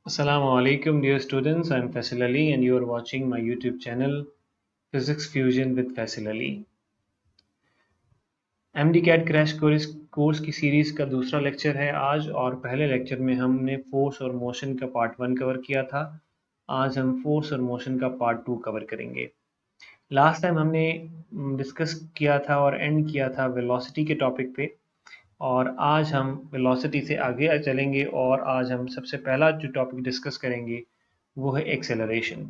Assalamu alaikum dear students, I am Faisal Ali and you are watching my YouTube channel Physics Fusion with Faisal Ali. MD CAT crash course की series का दूसरा lecture है आज और पहले lecture में हमने फोर्स और मोशन का पार्ट 1 कवर किया था। आज हम फोर्स और मोशन का पार्ट 2 कवर करेंगे। लास्ट टाइम हमने डिस्कस किया था और एंड किया था वेलोसिटी के टॉपिक पे और आज हम वेलोसिटी से आगे चलेंगे और आज हम सबसे पहला जो टॉपिक डिस्कस करेंगे वो है एक्सेलरेशन।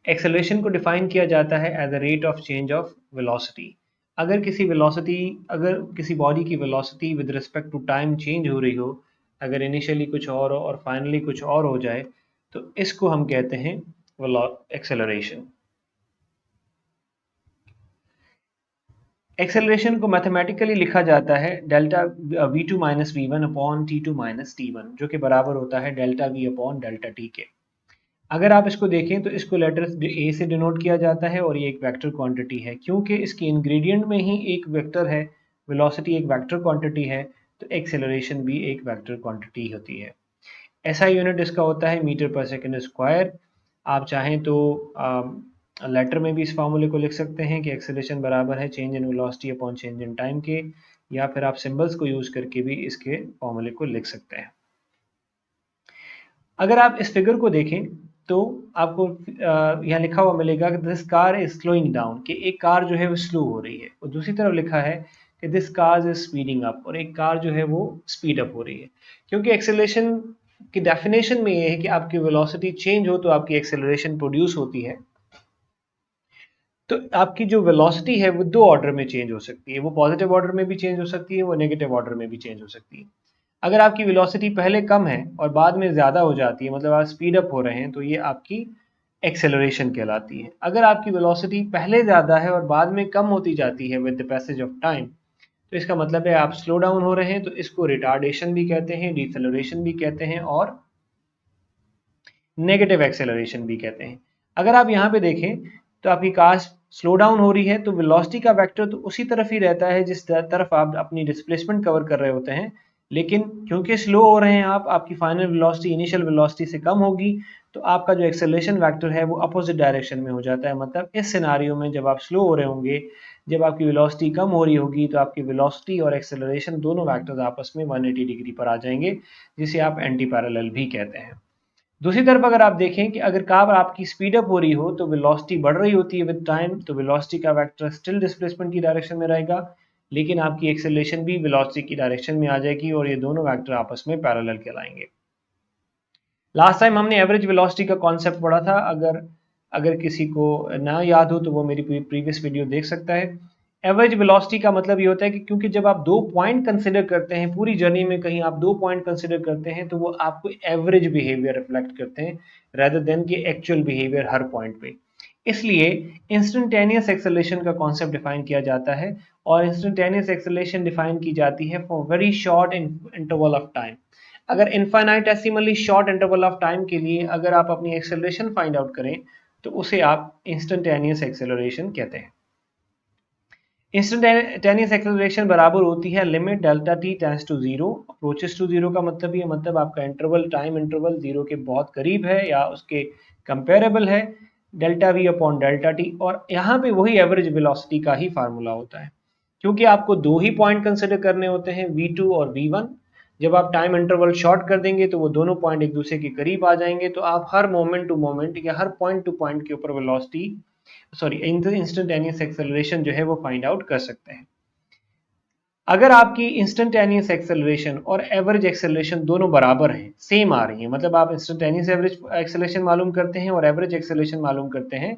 एक्सेलरेशन को डिफाइन किया जाता है as the rate of change of velocity. अगर किसी बॉडी की velocity with respect to time change हो रही हो, अगर इनिशियली कुछ और हो और फाइनली कुछ और हो जाए, तो इसको हम कहते हैं एक्सेलरेशन। एक्सेलरेशन को मैथमेटिकली लिखा जाता है delta v two minus v one upon t two minus t one, जो कि बराबर होता है delta v upon delta t के। अगर आप इसको देखें तो इसको लेटर्स ए से डिनोट किया जाता है और ये एक वेक्टर क्वांटिटी है। क्योंकि इसकी इंग्रेडिएंट में ही एक वेक्टर है, वेलोसिटी एक वेक्टर क्वांटिटी है, तो एक्सेलरेशन भी एक वेक्टर क्वांटिटी होती है। ऐसा यूनिट इसका होता है मीटर पर सेकंड स्क्वायर। आप चाहें तो लेटर में भी इस फार्मूले को लिख सकते हैं कि एक्सेलरेशन बराबर है change in velocity upon change in time के, या फिर आप सिंबल्स को यूज़ करके भी इसके फार्मूले को लिख सकते हैं। अगर आप इस फिगर को देखें तो आपको यहाँ लिखा हुआ मिलेगा कि this car is slowing down, कि एक कार जो है वो स्लो हो रही है, और दूसरी तरफ लिखा है कि this car is speeding up, और एक कार जो है वो स्पीड अप हो रही है। क्योंकि एक्सेलरेशन की डेफिनेशन में ये है कि आपकी वेलोसिटी चेंज हो तो आपकी एक्सेलरेशन प्रोड्यूस होती है। तो आपकी जो वेलोसिटी है वो दो ऑर्डर में चेंज हो सकती है, वो पॉजिटिव ऑर्डर में भी चेंज हो सकती है, वो नेगेटिव ऑर्डर में भी चेंज हो सकती है। अगर आपकी वेलोसिटी पहले कम है और बाद में ज़्यादा हो जाती है, मतलब आप स्पीड अप हो रहे हैं, तो ये आपकी एक्सेलरेशन कहलाती है। अगर आपकी वेलोसिटी पहले ज़्यादा है और बाद में कम होती जाती है with the passage of time, तो इसका मतलब है आप स्लो डाउन हो रहे हैं, तो इसको रिटार्डेशन भी कहते हैं, डिसेलरेशन भी कहते हैं और नेगेटिव एक्सेलरेशन भी कहते हैं। अगर आप यहाँ पे देखें तो आपकी कार स्लो डाउन हो रही है, तो वेलोसिटी का वेक्टर तो उसी तरफ ही रहता है जिस तरफ आप अपनी डिस्प्लेसमेंट कवर कर रहे होते हैं, लेकिन क्योंकि स्लो हो रहे हैं आप, आपकी फाइनल वेलोसिटी इनिशियल वेलोसिटी से कम होगी, तो आपका जो एक्सेलरेशन वेक्टर है वो अपोजिट डायरेक्शन में हो जाता है। मतलब इस सिनारियो में जब आप स्लो हो रहे होंगे, जब आपकी वेलोसिटी कम हो रही होगी, तो आपकी वेलोसिटी और एक्सेलरेशन दोनों वेक्टर्स आपस में 180 डिग्री पर आ जाएंगे, जिसे आप एंटी पैरेलल भी कहते हैं। दूसरी तरफ अगर आप देखें कि अगर कार आपकी स्पीड अप हो रही हो तो वेलोसिटी बढ़ रही होती है विद टाइम, तो वेलोसिटी का वेक्टर स्टिल डिस्प्लेसमेंट की डायरेक्शन में रहेगा, लेकिन आपकी एक्सेलरेशन भी वेलोसिटी की डायरेक्शन में आ जाएगी और ये दोनों वेक्टर आपस में पैरेलल कहलाएंगे। लास्ट टाइम हमने एवरेज वेलोसिटी का कॉन्सेप्ट पढ़ा था। अगर अगर किसी को ना याद हो तो वो मेरी प्रीवियस वीडियो देख सकता है। एवरेज वेलोसिटी का मतलब ये होता है कि क्योंकि जब आप दो पॉइंट कंसिडर करते हैं पूरी जर्नी में, कहीं आप दो पॉइंट कंसिडर करते हैं, तो वो आपको एवरेज बिहेवियर रिफ्लेक्ट करते हैं रेदर देन कि एक्चुअल बिहेवियर हर पॉइंट पे। इसलिए इंस्टेंटेनियस एक्सेलरेशन का कॉन्सेप्ट डिफाइन किया जाता है, और इंस्टेंटेनियस एक्सेलरेशन डिफाइन की जाती है for very short interval of time. अगर इनफाइनाइटेसिमली शॉर्ट इंटरवल ऑफ टाइम के लिए अगर आप अपनी एक्सेलरेशन फाइंड आउट करें, तो उसे आप इंस्टेंटेनियस एक्सेलरेशन कहते हैं। इंस्टेंटेनियस एक्सेलरेशन बराबर होती है limit delta t tends to zero approaches to zero. का मतलब ये, मतलब आपका इंटरवल, टाइम इंटरवल जीरो के बहुत करीब है या उसके कंपेरेबल है, delta v upon delta T. और यहाँ पे वही एवरेज वेलोसिटी का ही फार्मूला होता है, क्योंकि आपको दो ही पॉइंट कंसिडर करने होते हैं, V2 और V1। जब आप टाइम इंटरवल शॉर्ट कर देंगे तो वो दोनों पॉइंट एक दूसरे के करीब आ जाएंगे, तो आप हर मोमेंट टू मोमेंट या हर पॉइंट टू पॉइंट के ऊपर वेलोसिटी, सॉरी, इंस्टेंटेनियस एक्सेलरेशन जो है वो फाइंड आउट कर सकते हैं। अगर आपकी इंस्टेंटेनियस एक्सेलरेशन और एवरेज एक्सेलरेशन दोनों बराबर हैं, सेम आ रही हैं, मतलब आप इंस्टेंटेनियस एवरेज एक्सेलरेशन मालूम करते हैं और एवरेज एक्सेलरेशन मालूम करते हैं,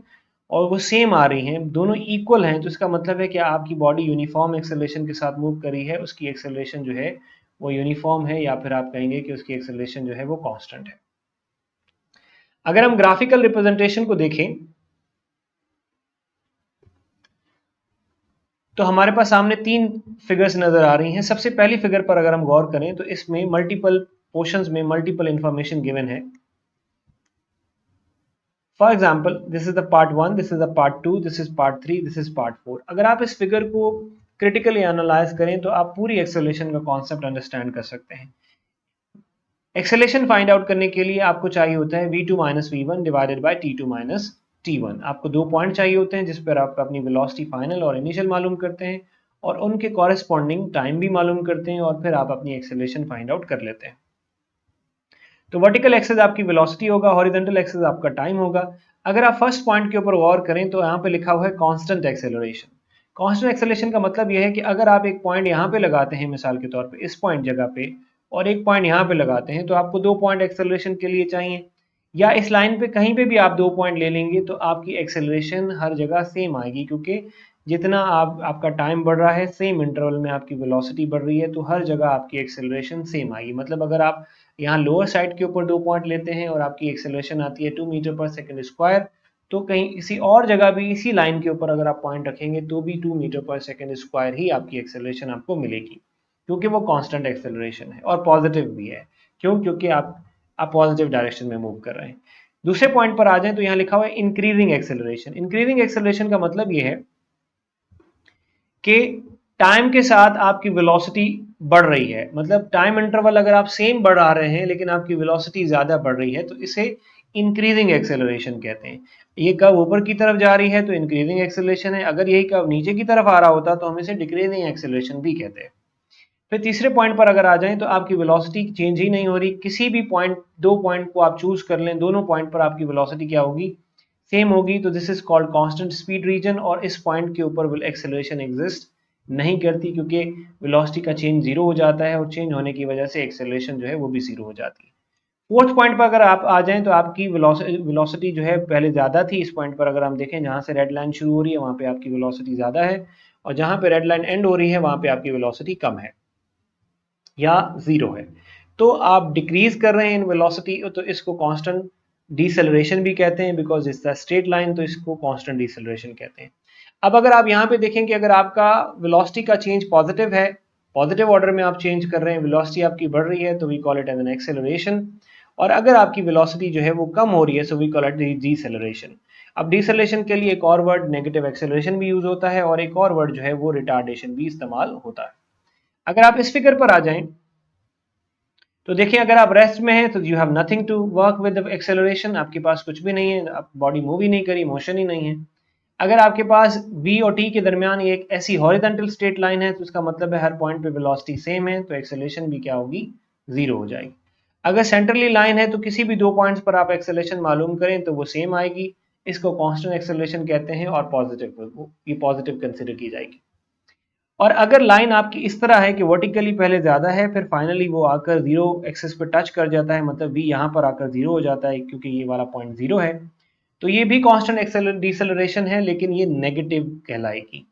और वो सेम आ रही हैं, दोनों इक्वल हैं, तो इसका मतलब है कि आपकी बॉडी यूनिफॉर्म एक्सेलरेशन के साथ मूव कर रही है, उसकी एक्सेलरेशन जो है वो यूनिफॉर्म है, या फिर आप कहेंगे कि उसकी एक्सेलरेशन जो है वो कांस्टेंट है। अगर हम ग्राफिकल रिप्रेजेंटेशन को देखें तो हमारे पास सामने तीन फिगर्स नजर आ रही हैं। सबसे पहली फिगर पर अगर हम गौर करें तो इसमें मल्टीपल पोर्शंस में मल्टीपल इंफॉर्मेशन गिवन है। For example, this is the part 1, this is the part 2, this is part 3, this is part 4। अगर आप इस फिगर को क्रिटिकली एनालाइज करें तो आप पूरी एक्सेलरेशन का कॉन्सेप्ट अंडरस्टैंड कर सकते हैं। एक्सेलेरेशन फाइंड आउट करने के लिए आपको चाहिए होता है v2 minus v1 divided by t2 minus t1। आपको 2 पॉइंट चाहिए होते हैं जिस पर आप अपनी वेलोसिटी फाइनल और इनिशियल मालूम करते हैं और उनके कॉरेस्पॉन्डिंग टाइम भी मालूम करते हैं और फिर आप अपनी एक्सेलेरेशन फाइंड आउट कर लेते हैं। तो वर्टिकल एक्सेस आपकी वेलोसिटी होगा, हॉरिजॉन्टल एक्सेस आपका टाइम होगा। अगर आप फर्स्ट पॉइंट के ऊपर गौर करें तो यहाँ पे लिखा हुआ है कांस्टेंट एक्सेलरेशन। कांस्टेंट एक्सेलरेशन का मतलब यह है कि अगर आप एक पॉइंट यहाँ पे लगाते हैं, मिसाल के तौर पे इस पॉइंट जगह पे, और एक पॉइंट यहाँ पे लगाते हैं, तो आपको 2 पॉइंट एक्सेलरेशन के लिए चाहिए। या इस लाइन पे कहीं पे भी आप 2 पॉइंट ले लेंगे तो आपकी एक्सेलरेशन हर जगह सेम आएगी, क्योंकि जितना आपका टाइम बढ़ रहा है सेम इंटरवल में आपकी वेलोसिटी बढ़ रही है, तो हर जगह आपकी एक्सेलरेशन सेम आएगी। मतलब अगर आप यहाँ लोअर साइड के ऊपर 2 पॉइंट लेते हैं और आपकी एक्सेलरेशन आती है 2 मीटर पर सेकंड स्क्वायर, तो कहीं किसी और जगह भी इसी लाइन के ऊपर अगर आप पॉइंट रखेंगे तो भी 2 मीटर पर सेकंड स्क्वायर ही आपकी एक्सेलरेशन आपको मिलेगी, क्योंकि वो कांस्टेंट एक्सेलरेशन है और पॉजिटिव भी है। क्यों? क्योंकि आप पॉजिटिव डायरेक्शन में मूव कर रहे हैं। दूसरे पॉइंट पर आ जाएं तो यहाँ लिखा हुआ है इंक्रीजिंग एक्सेलरेशन। इंक्रीजिंग एक्सेलरेशन का मतलब ये है कि टाइम के साथ आपकी वेलोसिटी बढ़ रही है। मतलब टाइम इंटरवल अगर आप सेम बढ़ा रहे हैं लेकिन आपकी वेलोसिटी ज़्यादा बढ़ रही है तो इसे इंक्रीजिंग एक्सेलरेशन कहते हैं। ये कर्व ऊपर की तरफ जा रही है तो इंक्रीजिंग एक्सेलरेशन है, अगर यही कर्व नीचे की तरफ आ रहा होता तो हम इसे डिक्रीजिंग एक्सेलरेशन भी कहते हैं। फिर तीसरे पॉइंट पर अगर आ जाएं तो आपकी वेलोसिटी चेंज ही नहीं हो रही। किसी भी पॉइंट, 2 पॉइंट को आप चूज कर लें, दोनों पॉइंट पर आपकी वेलोसिटी क्या होगी? सेम होगी। तो this is called constant speed region, और इस पॉइंट के ऊपर एक्सेलरेशन एग्जिस्ट नहीं करती, क्योंकि वेलोसिटी का चेंज जीरो हो जाता है और चेंज होने की वजह से एक्सेलरेशन जो है वो भी जीरो हो जाती है। फोर्थ पॉइंट पर अगर आप आ जाएं तो आपकी वेलोसिटी जो है पहले ज़्यादा थी। इस पॉइंट पर अगर हम देखें, जहाँ से रेड लाइन शुरू हो रही है वहाँ पे आपकी वेलोसिटी ज़्यादा है, और जहाँ पे रेड लाइन एंड हो रही है वहाँ पे आपकी वेलोसिटी कम है या जीरो है। तो आप डिक्रीज कर रहे हैं इन वेलोसिटी, तो इसको कांस्टेंट डिसेलरेशन भी कहते हैं, because it's the straight line, तो इसको कांस्टेंट डिसेलरेशन कहते हैं। अब अगर आप यहाँ पे देखें कि अगर आपका वेलोसिटी का चेंज पॉजिटिव है, पॉजिटिव ऑर्डर में आप चेंज कर रहे हैं, वेलोसिटी आपकी बढ़ रही है, तो we call it as an acceleration. और अगर आपकी वेलोसिटी जो है वो कम हो रही है, so we call it deceleration. अब डिसेलरेशन के लिए एक और वर्ड नेगेटिव एक्सेलरेशन भी यूज होता है, और एक और वर्ड जो है वो रिटार्डेशन भी इस्तेमाल होता है। अगर आप इस फिगर पर आ जाएं तो देखिए, अगर आप रेस्ट में हैं तो you have nothing to work with acceleration, आपके पास कुछ भी नहीं है, आप बॉडी मूव ही नहीं करी, मोशन ही नहीं है। अगर आपके पास v और t के दरमियान एक ऐसी हॉरिजॉन्टल स्ट्रेट लाइन है तो इसका मतलब है हर पॉइंट पे वेलोसिटी सेम है, तो एक्सेलरेशन भी क्या होगी? जीरो हो जाएगी। अगर सेंट्रली लाइन है तो किसी भी 2 पॉइंट्स पर आप एक्सेलरेशन मालूम करें तो वो सेम आएगी, इसको कांस्टेंट एक्सेलरेशन कहते हैं, और पॉजिटिव, ये पॉजिटिव कंसिडर की जाएगी। और अगर लाइन आपकी इस तरह है कि वर्टिकली पहले ज़्यादा है, फिर फाइनली वो आकर जीरो एक्सिस पे टच कर जाता है, मतलब v यहाँ पर आकर जीरो हो जाता है क्योंकि ये वाला पॉइंट जीरो है, तो ये भी कांस्टेंट डिसेलरेशन है, लेकिन ये नेगेटिव कहलाएगी।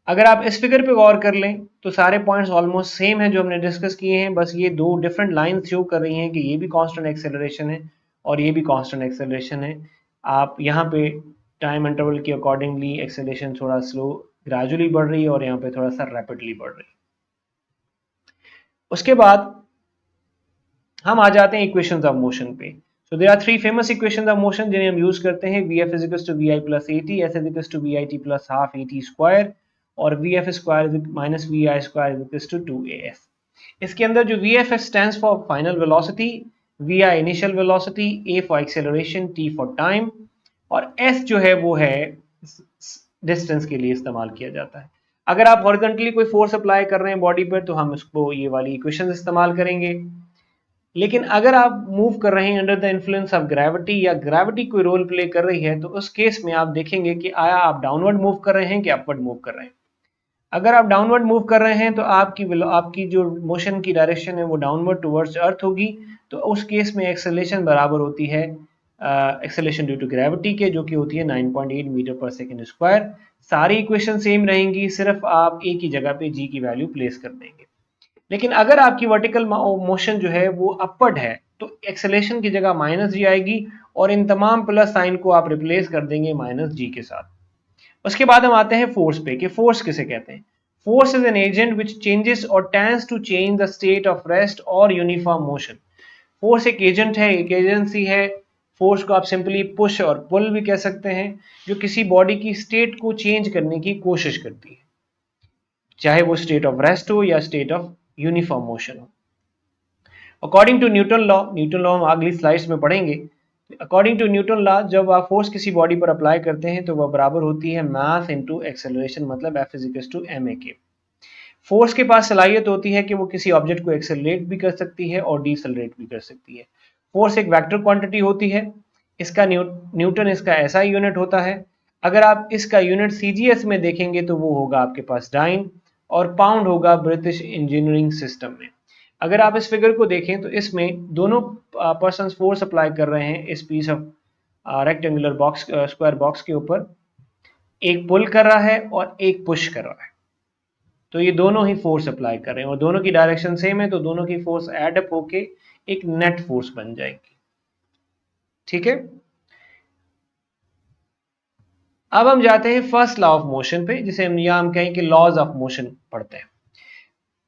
अगर आप इस फिगर पे गौर कर लें तो सारे पॉइंट्स ऑलमोस्ट सेम हैं जो हमने डिस्कस किए हैं, बस ये 2 डिफरेंट लाइन शो कर रही हैं कि ये भी कांस्टेंट एक्सेलरेशन है और ये भी कांस्टेंट एक्सेलरेशन है। आप यहाँ पे टाइम इंटरवल के अकॉर्डिंगली एक्सेलरेशन थोड़ा स्लो ग्रेजुअली बढ़ रही है और यहाँ पे थोड़ा सा रैपिडली बढ़ रही है। उसके बाद हम आ जाते हैं इक्वेशंस ऑफ मोशन पे। So there are 3 famous equations of motion जिन्हें हम यूज करते हैं। Vf is equals to Vi plus At, S is equals to Vit plus half At square, और Vf square minus Vi square is equals to 2As। इसके अंदर जो Vf stands for final velocity, Vi initial velocity, A for acceleration, T for time, और S जो है वो है distance के लिए इस्तेमाल किया जाता है। अगर आप हॉरिजॉन्टली कोई फोर्स अप्लाई कर रहे हैं बॉडी पर तो हम इसको ये वाली इक्वेशन इस्तेमाल करेंगे। लेकिन अगर आप मूव कर रहे हैं under the influence of gravity, या ग्रेविटी कोई रोल प्ले कर रही है, तो उस केस में आप देखेंगे कि आया आप डाउनवर्ड मूव कर रहे हैं कि अपवर्ड मूव कर रहे हैं। अगर आप डाउनवर्ड मूव कर रहे हैं तो आपकी जो मोशन की डायरेक्शन है वो डाउनवर्ड टुवर्ड्स अर्थ होगी, तो उस केस में एक्सेलरेशन बराबर होती है एक्सेलरेशन ड्यू टू ग्रेविटी के, जो कि होती है 9.8 मीटर पर सेकंड स्क्वायर। सारी इक्वेशन सेम रहेंगी, सिर्फ आप एक ही जगह पे जी की वैल्यू प्लेस कर देंगे। लेकिन अगर आपकी वर्टिकल मोशन जो है वो अपवर्ड है तो एक्सेलरेशन की जगह माइनस जी आएगी, और इन तमाम प्लस साइन को आप रिप्लेस कर देंगे माइनस जी के साथ। उसके बाद हम आते हैं फोर्स पे, कि फोर्स किसे कहते हैं। Force is an agent which changes और tends to change the state of rest और यूनिफॉर्म मोशन। फोर्स एक एजेंट है, एक एजेंसी है। फोर्स को आप सिंपली पुश और पुल भी कह सकते हैं, जो किसी बॉडी की स्टेट को चेंज करने की कोशिश करती है, चाहे वो स्टेट ऑफ रेस्ट हो या स्टेट ऑफ यूनिफॉर्म मोशन हो। अकॉर्डिंग टू न्यूटन लॉ हम अगली स्लाइड्स में पढ़ेंगे। अकॉर्डिंग टू न्यूटन लॉ जब आप फोर्स किसी बॉडी पर अप्लाई करते हैं तो वह बराबर होती है मास इनटू एक्सेलरेशन, मतलब F is equal to ma के। फोर्स के पास सलाहियत होती है कि वो किसी ऑब्जेक्ट को एक्सेलरेट भी कर सकती है और डिसेलरेट भी कर सकती है। फोर्स एक वेक्टर क्वांटिटी होती है, इसका न्यूटन इसका एसआई यूनिट होता है। अगर आप इसका यूनिट सीजीएस में देखेंगे तो वो होगा आपके पास डाइन, और पाउंड होगा ब्रिटिश इंजीनियरिंग सिस्टम में। अगर आप इस फिगर को देखें तो इसमें दोनों पर्सन फोर्स अप्लाई कर रहे हैं इस piece of rectangular box, square box के ऊपर। एक पुल कर रहा है और एक पुश कर रहा है, तो ये दोनों ही फोर्स अप्लाई कर रहे हैं और दोनों की डायरेक्शन सेम है, तो दोनों की फोर्स एड अप होके एक नेट फोर्स बन जाएगी। ठीक है, अब हम जाते हैं फर्स्ट लॉ ऑफ मोशन पे, जिसे हम कहें कि लॉज ऑफ मोशन पढ़ते हैं।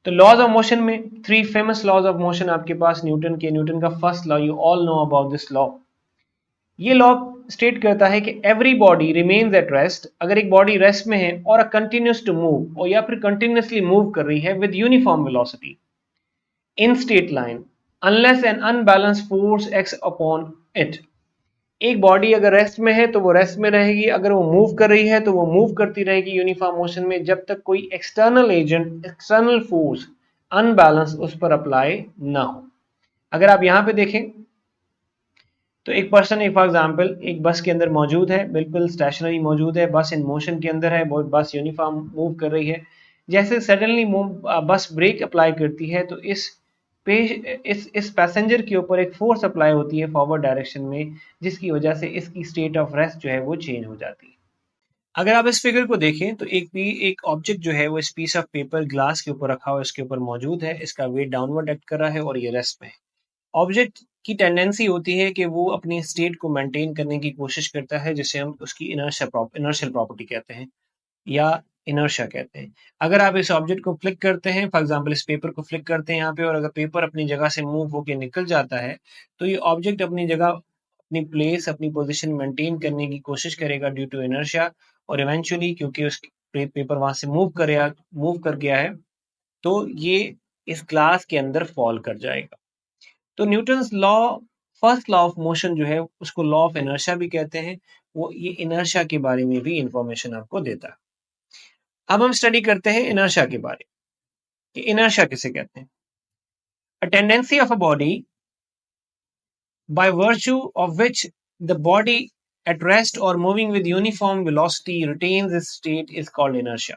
तो लॉज ऑफ मोशन में 3 फेमस लॉज ऑफ मोशन आपके पास न्यूटन का first law, you all know about this law. ये लॉ स्टेट करता है कि every body remains at rest, अगर एक बॉडी रेस्ट में है और कंटिन्यूस टू मूव, और या फिर कंटिन्यूसली मूव कर रही है with uniform velocity in straight line unless an unbalance force acts upon it. एक बॉडी अगर रेस्ट में है तो वो रेस्ट में रहेगी, अगर वो मूव कर रही है तो वो मूव करती रहेगी यूनिफॉर्म मोशन में, जब तक कोई external agent, external force unbalance उस पर अप्लाई ना हो। अगर आप यहां पे देखें तो एक पर्सन, एक फॉर एग्जांपल एक बस के अंदर मौजूद है, बिल्कुल स्टेशनरी मौजूद है, बस इन मोशन के अंदर है, बस यूनिफॉर्म मूव कर रही है। जैसे सडनली बस ब्रेक अप्लाई करती है तो इस पैसेंजर के ऊपर एक फोर्स अप्लाई होती है फॉरवर्ड डायरेक्शन में, जिसकी वजह से इसकी स्टेट ऑफ रेस्ट जो है वो चेंज हो जाती है। अगर आप इस फिगर को देखें तो एक ऑब्जेक्ट जो है वो इस पीस ऑफ पेपर ग्लास के ऊपर रखा हुआ इसके ऊपर मौजूद है, इसका वेट डाउनवर्ड एक्ट कर रहा है और ये रेस्ट में है। ऑब्जेक्ट की टेंडेंसी होती है कि वो अपनी स्टेट को मेंटेन करने की कोशिश करता है, जिसे हम उसकी इनर्शियल प्रॉपर्टी कहते हैं या इनर्शिया कहते हैं। अगर आप इस ऑब्जेक्ट को फ्लिक करते हैं, फॉर एग्जांपल इस पेपर को फ्लिक करते हैं यहाँ पे, और अगर पेपर अपनी जगह से मूव होकर निकल जाता है तो ये ऑब्जेक्ट अपनी जगह, अपनी प्लेस, अपनी पोजीशन मेंटेन करने की कोशिश करेगा ड्यू टू इनर्शिया, और इवेंचुअली क्योंकि उस पेपर वहां से मूव कर गया है तो ये इस ग्लास के अंदर फॉल कर जाएगा। तो Newton's law, first law of motion जो है उसको लॉ ऑफ इनर्शिया भी कहते हैं, वो ये इनर्शिया के बारे में भी इंफॉर्मेशन आपको देता है। अब हम स्टडी करते हैं इनर्शिया के बारे में कि इनर्शिया किसे कहते हैं। A tendency of a body by virtue of which the body at rest or moving with uniform velocity retains its state is called inertia।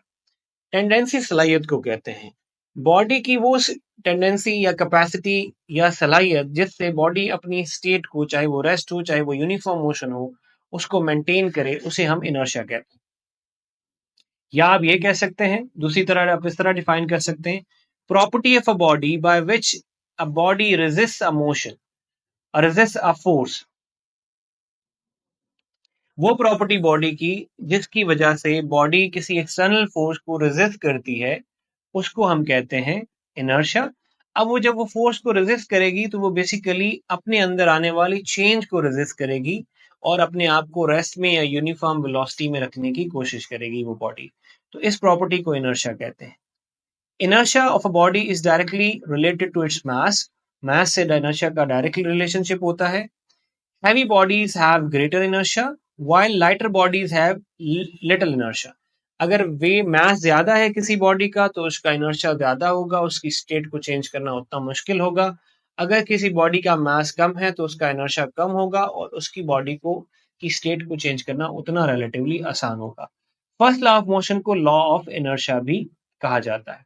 Tendency सलाहियत को कहते हैं, बॉडी की वो टेंडेंसी या कैपेसिटी या सलाहियत जिससे बॉडी अपनी स्टेट को, चाहे वो रेस्ट हो चाहे वो यूनिफॉर्म मोशन हो, उसको मेंटेन करे, उसे हम इनर्शिया कहते हैं। या आप ये कह सकते हैं, दूसरी तरह आप इस तरह डिफाइन कर सकते हैं, property of a body by which a body resist a motion, resist a force. वो प्रॉपर्टी बॉडी की जिसकी वजह से बॉडी किसी एक्सटर्नल फोर्स को रेजिस्ट करती है, उसको हम कहते हैं इनर्शिया। अब वो जब वो फोर्स को रेजिस्ट करेगी तो वो बेसिकली अपने अंदर आने वाली चेंज को रेजिस्ट करेगी और अपने आप को रेस्ट में या यूनिफॉर्म वेलोसिटी में रखने की कोशिश करेगी वो बॉडी। तो इस प्रॉपर्टी को इनर्शिया कहते हैं। Inertia of a body is directly related to its mass. Mass से इनर्शिया का डायरेक्टली रिलेशनशिप होता है। Heavy bodies have greater inertia while lighter bodies have little inertia। अगर वे मास ज्यादा है किसी बॉडी का तो उसका इनर्शिया ज्यादा होगा, उसकी स्टेट को चेंज करना उतना मुश्किल होगा। अगर किसी बॉडी का मास कम है तो उसका इनर्शिया कम होगा और उसकी बॉडी को की स्टेट को चेंज करना उतना रिलेटिवली आसान होगा। फर्स्ट लॉ ऑफ मोशन को लॉ ऑफ इनर्शिया भी कहा जाता है।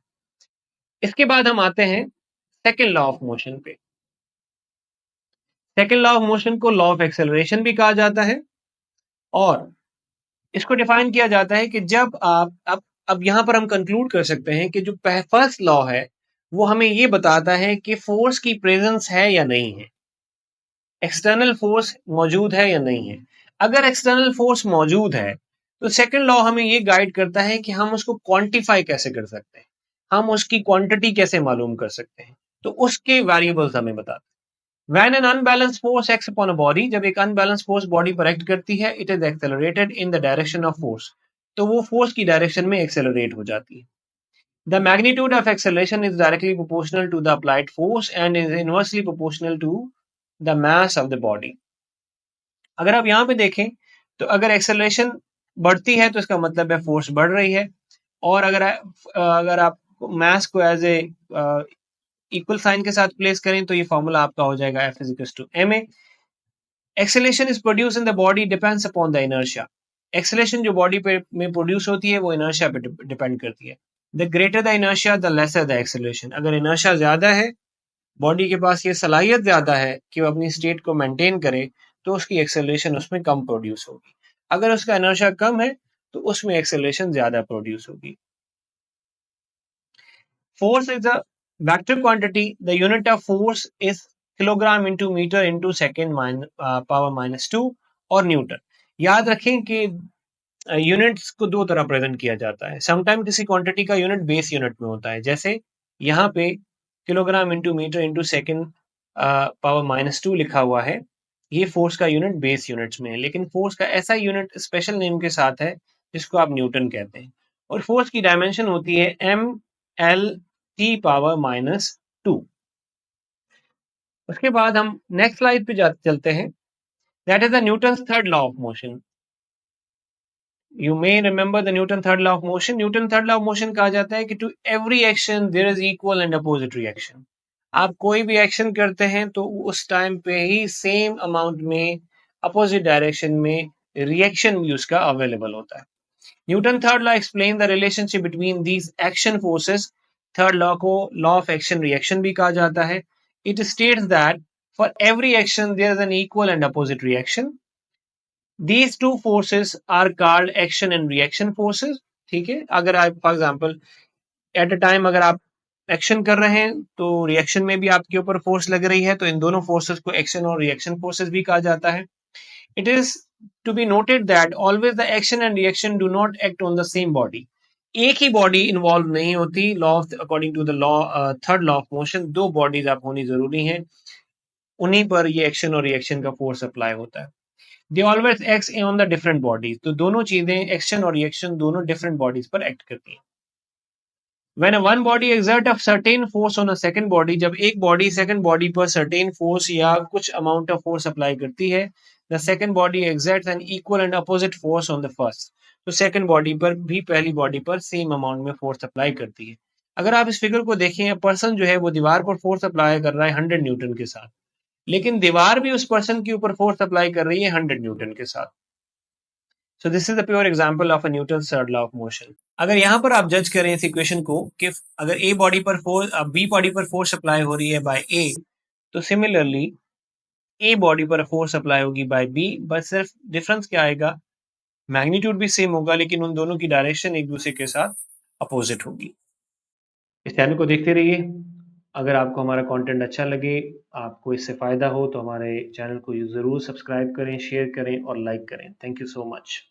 इसके बाद हम आते हैं सेकेंड लॉ ऑफ मोशन पे। सेकेंड लॉ ऑफ मोशन को लॉ ऑफ एक्सेलरेशन भी कहा जाता है, और इसको डिफाइन किया जाता है कि जब आप अब यहां पर हम कंक्लूड कर सकते हैं कि जो फर्स्ट लॉ है वो हमें ये बताता है कि फोर्स की प्रेजेंस है या नहीं है, एक्सटर्नल फोर्स मौजूद है या नहीं है। अगर एक्सटर्नल फोर्स मौजूद है तो सेकंड लॉ हमें ये गाइड करता है कि हम उसको क्वांटिफाई कैसे कर सकते हैं, हम उसकी क्वांटिटी कैसे मालूम कर सकते हैं, तो उसके वेरिएबल्स हमें बताते हैं। When an unbalanced force acts upon a body, जब एक unbalanced force बॉडी पर एक्ट करती है, it is accelerated in the direction of force, तो वो फोर्स की डायरेक्शन में एक्सेलरेट हो जाती है। The magnitude of acceleration is directly proportional to the applied force and is inversely proportional to the mass of the body. अगर आप यहाँ पे देखें तो अगर एक्सेलरेशन बढ़ती है तो इसका मतलब है फोर्स बढ़ रही है, और अगर आप मास को एज ए इक्वल साइन के साथ प्लेस करें तो ये फॉर्मूला आपका हो जाएगा F = ma. Acceleration is produce in the body depends upon the inertia. Acceleration जो बॉडी पे में प्रोड्यूस होती है वो इनर्शिया पे डिपेंड करती है. The greater the inertia the lesser the acceleration. अगर इनर्शिया ज्यादा है, बॉडी के पास ये सलाहियत ज्यादा है कि वो अपनी स्टेट को मेंटेन करे, तो उसकी एक्सेलरेशन उसमें कम प्रोड्यूस होगी. अगर उसका इनर्शिया कम है तो उसमें एक्सेलरेशन ज्यादा प्रोड्यूस होगी. Force is a vector quantity. The unit of force is kilogram into metre into second power -2 और न्यूटन. याद रखें कि यूनिट्स को दो तरह प्रेजेंट किया जाता है. समटाइम किसी क्वांटिटी का यूनिट बेस यूनिट में होता है, जैसे यहाँ पे kilogram into metre into second power -2 लिखा हुआ है. ये फोर्स का यूनिट बेस यूनिट्स में है, लेकिन फोर्स का ऐसा यूनिट स्पेशल नेम के साथ है जिसको आप न्यूटन कहते हैं. और फोर्स की डायमेंशन होती है ml पावर -2. उसके बाद हम नेक्स्ट स्लाइड पे चलते हैं. That is the Newton's third law of motion. You may remember the Newton third law of motion. Newton third law of motion कहा जाता है कि to every action there is equal and opposite reaction. आप कोई भी action करते हैं तो उस टाइम पे ही सेम अमाउंट में अपोजिट डायरेक्शन में रिएक्शन भी उसका अवेलेबल होता है. Newton third law explain the relationship between these action forces. Third law को लॉ ऑफ एक्शन रिएक्शन भी कहा जाता है. It states that for every action there is an equal and opposite reaction. These two forces are called action and reaction forces. ठीक है. अगर आप for example at a time अगर आप एक्शन कर रहे हैं तो रिएक्शन में भी आपके ऊपर फोर्स लग रही है, तो इन दोनों फोर्सेस को एक्शन और रिएक्शन फोर्सेस भी कहा जाता है. It is to be noted that always the action and reaction do not act on the same body. एक ही बॉडी इन्वॉल्व नहीं होती. Law of according to the law third law of motion दो bodies आप होनी जरूरी हैं, उन्हीं पर ये एक्शन और रिएक्शन का फोर्स अप्लाई होता है. They always act on the different bodies. तो दोनों चीजें एक्शन और रिएक्शन दोनों डिफरेंट बॉडीज पर एक्ट करती हैं. When a one body exert a certain force on a second body, जब एक बॉडी सेकंड बॉडी पर certain force या कुछ amount of force अप्लाई करती है, the second body exerts an equal and opposite force on the first. तो second body पर भी पहली बॉडी पर सेम अमाउंट में फोर्स अप्लाई करती है. अगर आप इस फिगर को देखें, पर्सन जो है वो दीवार पर फोर्स अप्लाई कर रहा है 100 न्यूटन के साथ, लेकिन दीवार भी उस पर्सन के ऊपर फोर्स अप्लाई कर रही है 100 न्यूटन के साथ. So this is the pure example of a Newton's third law of motion. अगर यहाँ पर आप जज करें इस इक्वेशन को कि अगर ए बॉडी पर फोर्स बी बॉडी पर फोर्स अप्लाई हो रही है बाय ए, तो सिमिलरली ए बॉडी पर फोर्स अप्लाई होगी बाय बी, बस सिर्फ डिफरेंस क्या आएगा, मैग्नीट्यूड भी सेम होगा लेकिन उन दोनों की डायरेक्शन एक दूसरे के साथ अपोजिट होगी. इस चैनल को देखते रहिए. अगर आपको हमारा कंटेंट अच्छा लगे, आपको इससे फ़ायदा हो, तो हमारे चैनल को ज़रूर सब्सक्राइब करें, शेयर करें और लाइक करें. Thank you so much.